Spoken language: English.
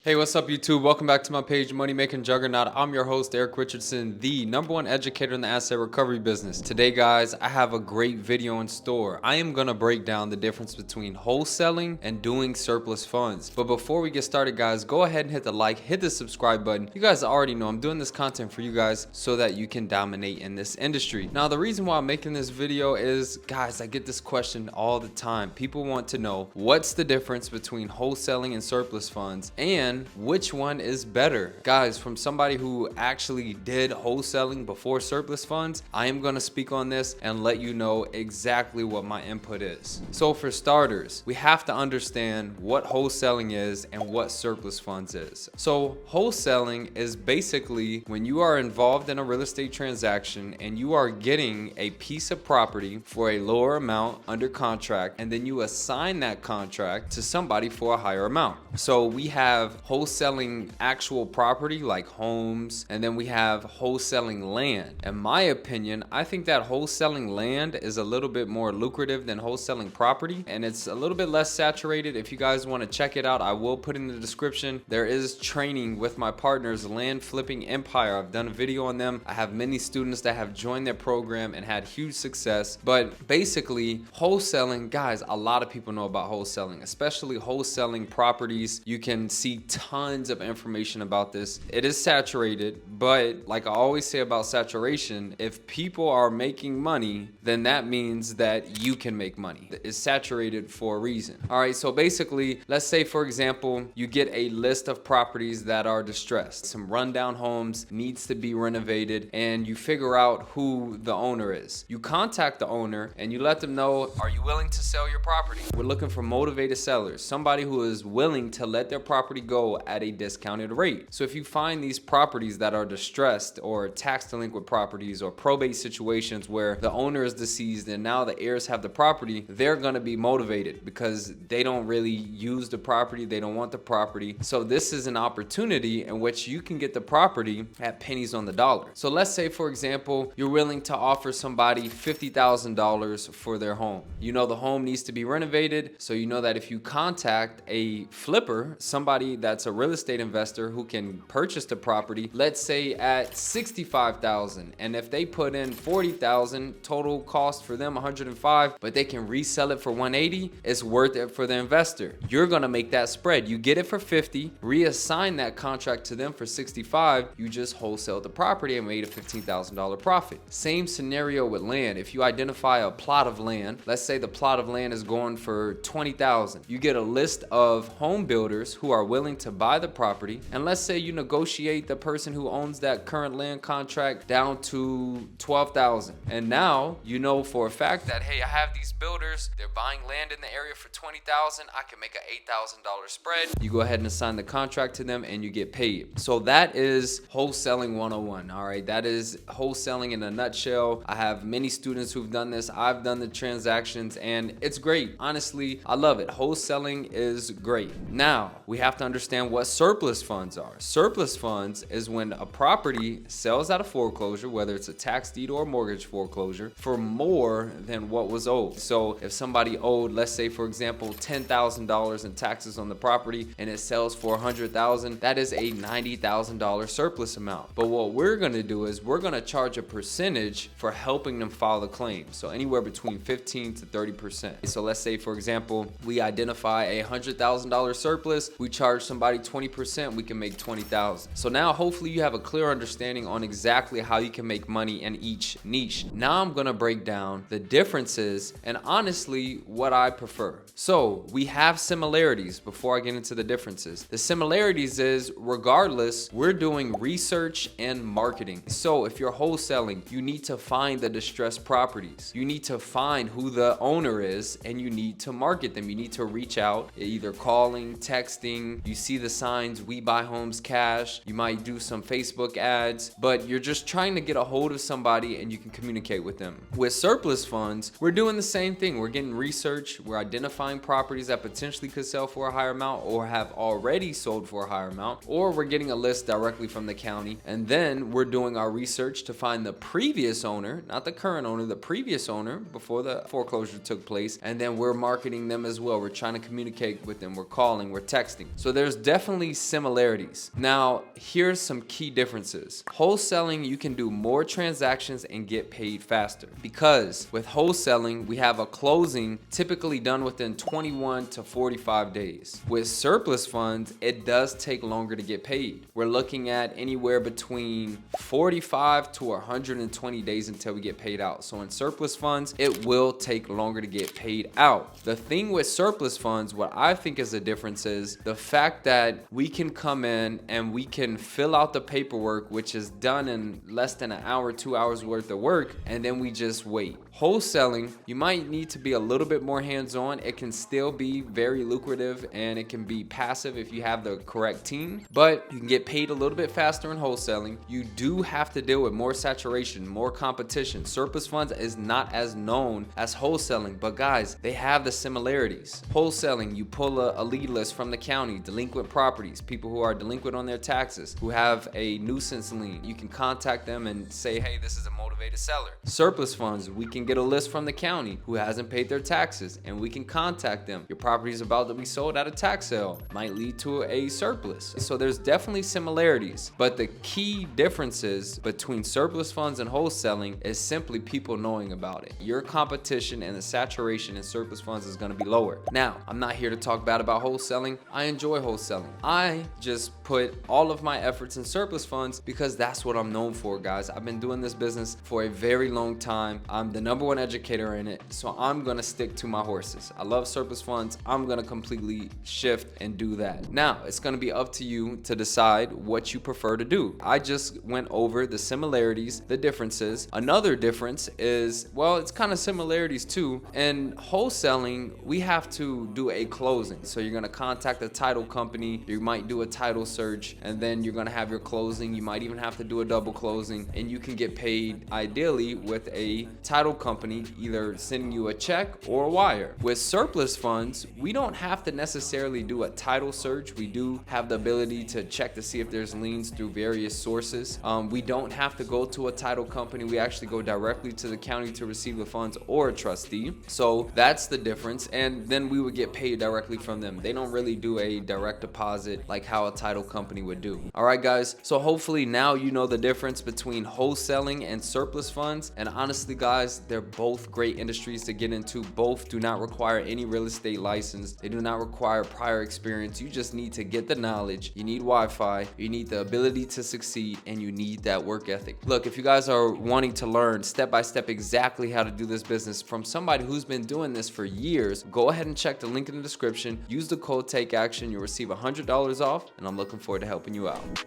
Hey, what's up YouTube? Welcome back to my page, Money Making Juggernaut. I'm your host, Eric Richardson, the #1 educator in the asset recovery business. Today, guys, I have a great video in store. I am gonna break down the difference between wholesaling and doing surplus funds. But before we get started, guys, go ahead and hit the like, hit the subscribe button. You guys already know I'm doing this content for you guys so that you can dominate in this industry. Now, the reason why I'm making this video is, guys, I get this question all the time. People want to know what's the difference between wholesaling and surplus funds, and which one is better. Guys, from somebody who actually did wholesaling before surplus funds, I am going to speak on this and let you know exactly what my input is. So for starters, we have to understand what wholesaling is and what surplus funds is. So wholesaling is basically when you are involved in a real estate transaction and you are getting a piece of property for a lower amount under contract, and then you assign that contract to somebody for a higher amount. So we have wholesaling actual property like homes, and then we have wholesaling land. In my opinion, I think that wholesaling land is a little bit more lucrative than wholesaling property, and it's a little bit less saturated. If you guys want to check it out, I will put in the description. There is training with my partners, Land Flipping Empire. I've done a video on them. I have many students that have joined their program and had huge success. But basically, wholesaling, guys, a lot of people know about wholesaling, especially wholesaling properties. You can see tons of information about this. It is saturated, but like I always say about saturation, if people are making money, then that means that you can make money. It's saturated for a reason. All right, so basically, let's say for example, you get a list of properties that are distressed. Some rundown homes needs to be renovated, and you figure out who the owner is. You contact the owner and you let them know, are you willing to sell your property? We're looking for motivated sellers, somebody who is willing to let their property go at a discounted rate. So if you find these properties that are distressed or tax delinquent properties or probate situations where the owner is deceased and now the heirs have the property, they're going to be motivated because they don't really use the property, they don't want the property. So this is an opportunity in which you can get the property at pennies on the dollar. So let's say for example, you're willing to offer somebody $50,000 for their home. You know the home needs to be renovated, so you know that if you contact a flipper, somebody that's a real estate investor who can purchase the property, let's say at $65,000, and if they put in $40,000, total cost for them $105, but they can resell it for $180, it's worth it for the investor. You're gonna make that spread. You get it for $50, reassign that contract to them for $65, you just wholesale the property and made a $15,000 profit. Same scenario with land. If you identify a plot of land, let's say the plot of land is going for $20,000, you get a list of home builders who are willing to buy the property, and let's say you negotiate the person who owns that current land contract down to $12,000, and now you know for a fact that, hey, I have these builders, they're buying land in the area for $20,000, I can make an $8,000 spread. You go ahead and assign the contract to them and you get paid. So that is wholesaling 101. All right, that is wholesaling in a nutshell. I have many students who've done this. I've done the transactions and it's great. Honestly, I love it. Wholesaling is great. Now we have to understand what surplus funds are. Surplus funds is when a property sells out of foreclosure, whether it's a tax deed or a mortgage foreclosure, for more than what was owed. So if somebody owed, let's say for example, $10,000 in taxes on the property and it sells for $100,000, that is a $90,000 surplus amount. But what we're gonna do is we're gonna charge a percentage for helping them file the claim. So anywhere between 15 to 30%. So let's say for example, we identify a $100,000 surplus, we charge somebody 20%, we can make $20,000. So now hopefully you have a clear understanding on exactly how you can make money in each niche. Now I'm gonna break down the differences and honestly what I prefer. So we have similarities before I get into the differences. The similarities is regardless, we're doing research and marketing. So if you're wholesaling, you need to find the distressed properties. You need to find who the owner is and you need to market them. You need to reach out, either calling, texting. You see the signs, we buy homes cash. You might do some Facebook ads, but you're just trying to get a hold of somebody and you can communicate with them. With surplus funds, we're doing the same thing. We're getting research. We're identifying properties that potentially could sell for a higher amount or have already sold for a higher amount, or we're getting a list directly from the county. And then we're doing our research to find the previous owner, not the current owner, the previous owner before the foreclosure took place. And then we're marketing them as well. We're trying to communicate with them. We're calling, we're texting. So there's there's definitely similarities. Now, here's some key differences. Wholesaling, you can do more transactions and get paid faster, because with wholesaling, we have a closing typically done within 21 to 45 days. With surplus funds, it does take longer to get paid. We're looking at anywhere between 45 to 120 days until we get paid out. So in surplus funds, it will take longer to get paid out. The thing with surplus funds, what I think is the difference is the fact that we can come in and we can fill out the paperwork, which is done in less than an hour, 2 hours worth of work, and then we just wait. Wholesaling, you might need to be a little bit more hands-on. It can still be very lucrative and it can be passive if you have the correct team, but you can get paid a little bit faster in wholesaling. You do have to deal with more saturation, more competition. Surplus funds is not as known as wholesaling, but guys, they have the similarities. Wholesaling, you pull a lead list from the county, delinquent properties, people who are delinquent on their taxes, who have a nuisance lien. You can contact them and say, hey, this is a motivated seller. Surplus funds, we can get a list from the county who hasn't paid their taxes, and we can contact them. Your property is about to be sold at a tax sale, might lead to a surplus. So there's definitely similarities, but the key differences between surplus funds and wholesaling is simply people knowing about it. Your competition and the saturation in surplus funds is going to be lower. Now, I'm not here to talk bad about wholesaling. I enjoy wholesaling. I just put all of my efforts in surplus funds because that's what I'm known for, guys. I've been doing this business for a very long time. I'm the #1 educator in it, so I'm gonna stick to my horses. I love surplus funds. I'm gonna completely shift and do that. Now, it's gonna be up to you to decide what you prefer to do. I just went over the similarities, the differences. Another difference is, well, it's kind of similarities too. In wholesaling, we have to do a closing. So you're gonna contact a title company, you might do a title search, and then you're gonna have your closing. You might even have to do a double closing, and you can get paid ideally with a title company either sending you a check or a wire. With surplus funds, we don't have to necessarily do a title search. We do have the ability to check to see if there's liens through various sources. We don't have to go to a title company. We actually go directly to the county to receive the funds or a trustee. So that's the difference. And then we would get paid directly from them. They don't really do a direct deposit like how a title company would do. All right, guys. So hopefully now you know the difference between wholesaling and surplus funds. And honestly, guys, they're both great industries to get into. Both do not require any real estate license. They do not require prior experience. You just need to get the knowledge. You need Wi-Fi. You need the ability to succeed, and you need that work ethic. Look, if you guys are wanting to learn step by step exactly how to do this business from somebody who's been doing this for years, go ahead and check the link in the description. Use the code TAKEACTION. You'll receive $100 off, and I'm looking forward to helping you out.